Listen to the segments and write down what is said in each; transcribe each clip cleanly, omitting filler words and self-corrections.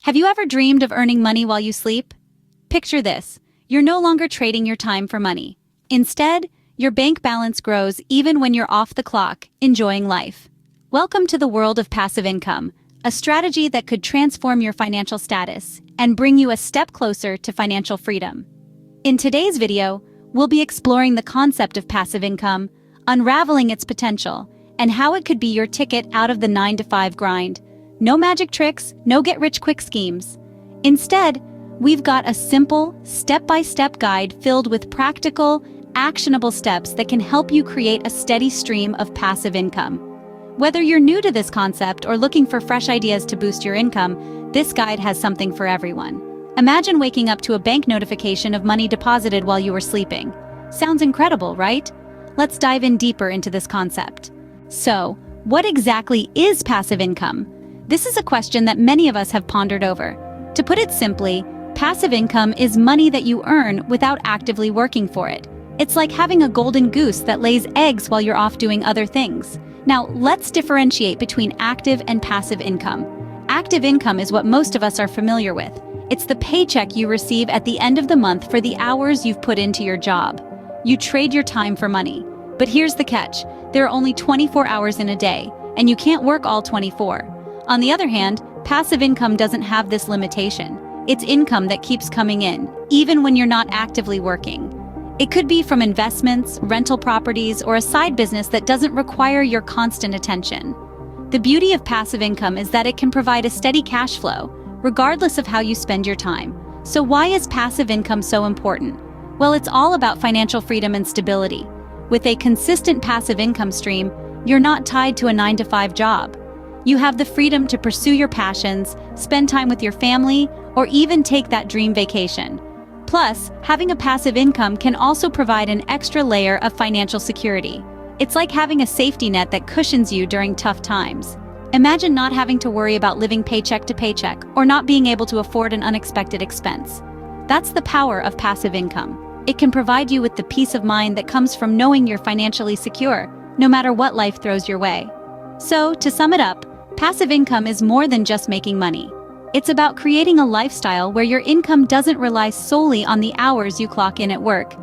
Have you ever dreamed of earning money while you sleep? Picture this. You're no longer trading your time for money. Instead, your bank balance grows even when you're off the clock, enjoying life. Welcome to the world of passive income, a strategy that could transform your financial status and bring you a step closer to financial freedom. In today's video, we'll be exploring the concept of passive income, unraveling its potential, and how it could be your ticket out of the 9-to-5 grind. No magic tricks, no get-rich-quick schemes. Instead, we've got a simple, step-by-step guide filled with practical, actionable steps that can help you create a steady stream of passive income. Whether you're new to this concept or looking for fresh ideas to boost your income, this guide has something for everyone. Imagine waking up to a bank notification of money deposited while you were sleeping. Sounds incredible, right? Let's dive in deeper into this concept. So, what exactly is passive income? This is a question that many of us have pondered over. To put it simply, passive income is money that you earn without actively working for it. It's like having a golden goose that lays eggs while you're off doing other things. Now, let's differentiate between active and passive income. Active income is what most of us are familiar with. It's the paycheck you receive at the end of the month for the hours you've put into your job. You trade your time for money. But here's the catch. There are only 24 hours in a day, and you can't work all 24. On the other hand, passive income doesn't have this limitation. It's income that keeps coming in, even when you're not actively working. It could be from investments, rental properties, or a side business that doesn't require your constant attention. The beauty of passive income is that it can provide a steady cash flow, regardless of how you spend your time. So why is passive income so important? Well, it's all about financial freedom and stability. With a consistent passive income stream, you're not tied to a 9-to-5 job. You have the freedom to pursue your passions, spend time with your family, or even take that dream vacation. Plus, having a passive income can also provide an extra layer of financial security. It's like having a safety net that cushions you during tough times. Imagine not having to worry about living paycheck to paycheck or not being able to afford an unexpected expense. That's the power of passive income. It can provide you with the peace of mind that comes from knowing you're financially secure, no matter what life throws your way. So, to sum it up, passive income is more than just making money. It's about creating a lifestyle where your income doesn't rely solely on the hours you clock in at work.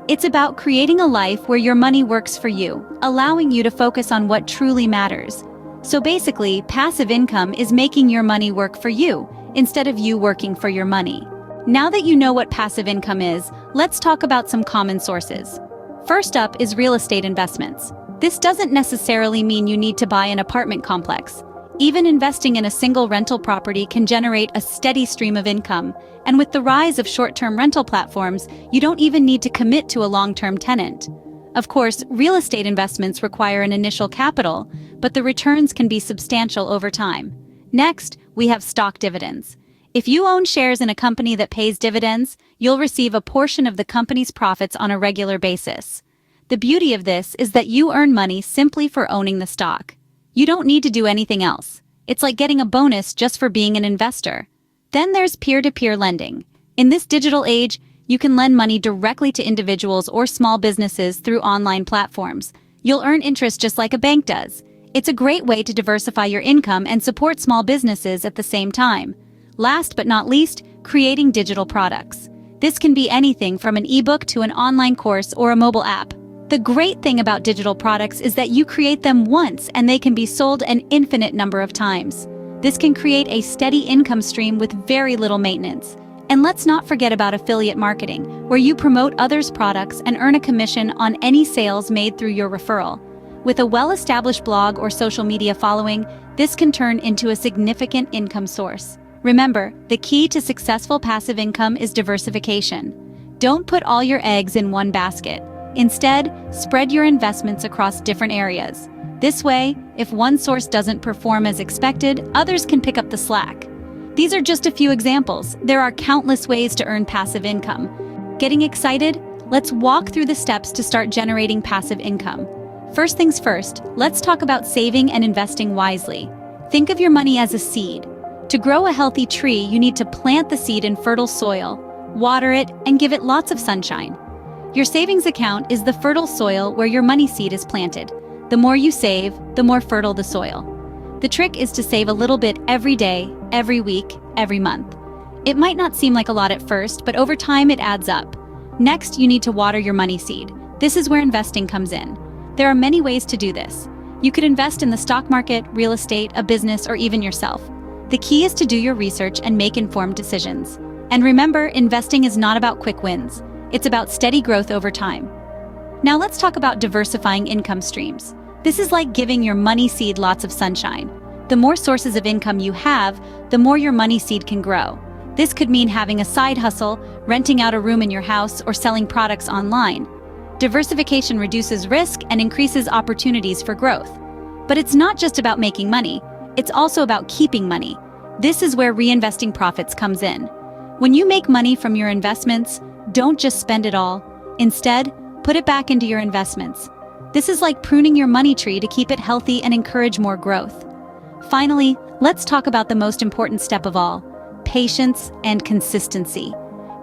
It's about creating a life where your money works for you, allowing you to focus on what truly matters. So basically, passive income is making your money work for you, instead of you working for your money. Now that you know what passive income is, let's talk about some common sources. First up is real estate investments. This doesn't necessarily mean you need to buy an apartment complex. Even investing in a single rental property can generate a steady stream of income, and with the rise of short-term rental platforms, you don't even need to commit to a long-term tenant. Of course, real estate investments require an initial capital, but the returns can be substantial over time. Next, we have stock dividends. If you own shares in a company that pays dividends, you'll receive a portion of the company's profits on a regular basis. The beauty of this is that you earn money simply for owning the stock. You don't need to do anything else. It's like getting a bonus just for being an investor. Then there's peer-to-peer lending. In this digital age, you can lend money directly to individuals or small businesses through online platforms. You'll earn interest just like a bank does. It's a great way to diversify your income and support small businesses at the same time. Last but not least, creating digital products. This can be anything from an ebook to an online course or a mobile app. The great thing about digital products is that you create them once and they can be sold an infinite number of times. This can create a steady income stream with very little maintenance. And let's not forget about affiliate marketing, where you promote others' products and earn a commission on any sales made through your referral. With a well-established blog or social media following, this can turn into a significant income source. Remember, the key to successful passive income is diversification. Don't put all your eggs in one basket. Instead, spread your investments across different areas. This way, if one source doesn't perform as expected, others can pick up the slack. These are just a few examples. There are countless ways to earn passive income. Getting excited? Let's walk through the steps to start generating passive income. First things first, let's talk about saving and investing wisely. Think of your money as a seed. To grow a healthy tree, you need to plant the seed in fertile soil, water it, and give it lots of sunshine. Your savings account is the fertile soil where your money seed is planted. The more you save, the more fertile the soil. The trick is to save a little bit every day, every week, every month. It might not seem like a lot at first, but over time it adds up. Next, you need to water your money seed. This is where investing comes in. There are many ways to do this. You could invest in the stock market, real estate, a business, or even yourself. The key is to do your research and make informed decisions. And remember, investing is not about quick wins. It's about steady growth over time. Now let's talk about diversifying income streams. This is like giving your money seed lots of sunshine. The more sources of income you have, the more your money seed can grow. This could mean having a side hustle, renting out a room in your house, or selling products online. Diversification reduces risk and increases opportunities for growth. But it's not just about making money, it's also about keeping money. This is where reinvesting profits comes in. When you make money from your investments, don't just spend it all. Instead, put it back into your investments. This is like pruning your money tree to keep it healthy and encourage more growth. Finally, let's talk about the most important step of all: patience and consistency.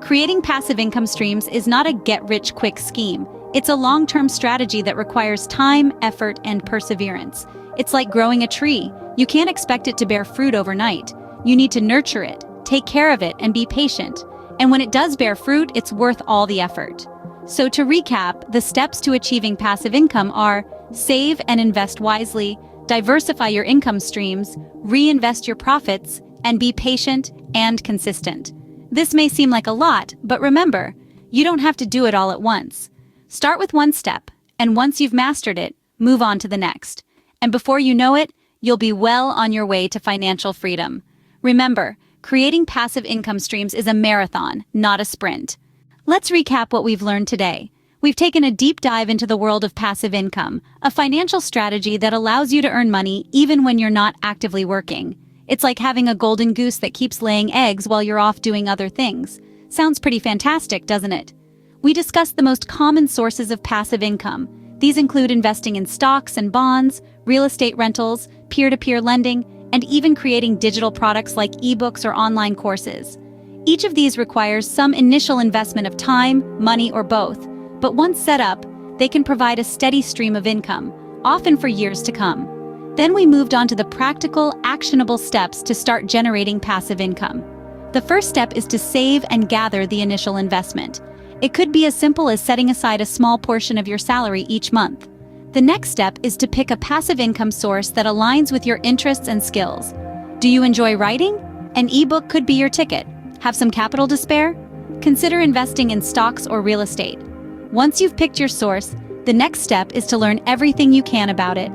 Creating passive income streams is not a get-rich-quick scheme. It's a long-term strategy that requires time, effort, and perseverance. It's like growing a tree. You can't expect it to bear fruit overnight. You need to nurture it, take care of it, and be patient. And when it does bear fruit, it's worth all the effort. So to recap, the steps to achieving passive income are: save and invest wisely, diversify your income streams, reinvest your profits, and be patient and consistent. This may seem like a lot, but remember, you don't have to do it all at once. Start with one step, and once you've mastered it, move on to the next. And before you know it, you'll be well on your way to financial freedom. Remember, creating passive income streams is a marathon, not a sprint. Let's recap what we've learned today. We've taken a deep dive into the world of passive income, a financial strategy that allows you to earn money even when you're not actively working. It's like having a golden goose that keeps laying eggs while you're off doing other things. Sounds pretty fantastic, doesn't it? We discussed the most common sources of passive income. These include investing in stocks and bonds, real estate rentals, peer-to-peer lending, and even creating digital products like ebooks or online courses. Each of these requires some initial investment of time, money, or both, but once set up, they can provide a steady stream of income, often for years to come. Then we moved on to the practical, actionable steps to start generating passive income. The first step is to save and gather the initial investment. It could be as simple as setting aside a small portion of your salary each month. The next step is to pick a passive income source that aligns with your interests and skills. Do you enjoy writing? An ebook could be your ticket. Have some capital to spare? Consider investing in stocks or real estate. Once you've picked your source, the next step is to learn everything you can about it.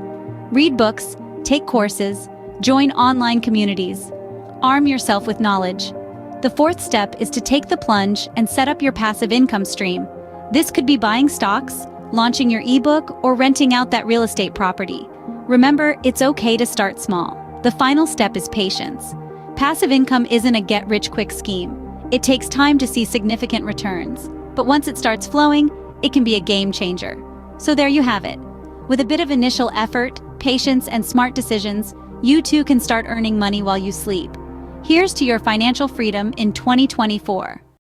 Read books, take courses, join online communities. Arm yourself with knowledge. The fourth step is to take the plunge and set up your passive income stream. This could be buying stocks, launching your ebook, or renting out that real estate property. Remember, it's okay to start small. The final step is patience. Passive income isn't a get-rich-quick scheme. It takes time to see significant returns. But once it starts flowing, it can be a game changer. So there you have it. With a bit of initial effort, patience, and smart decisions, you too can start earning money while you sleep. Here's to your financial freedom in 2024.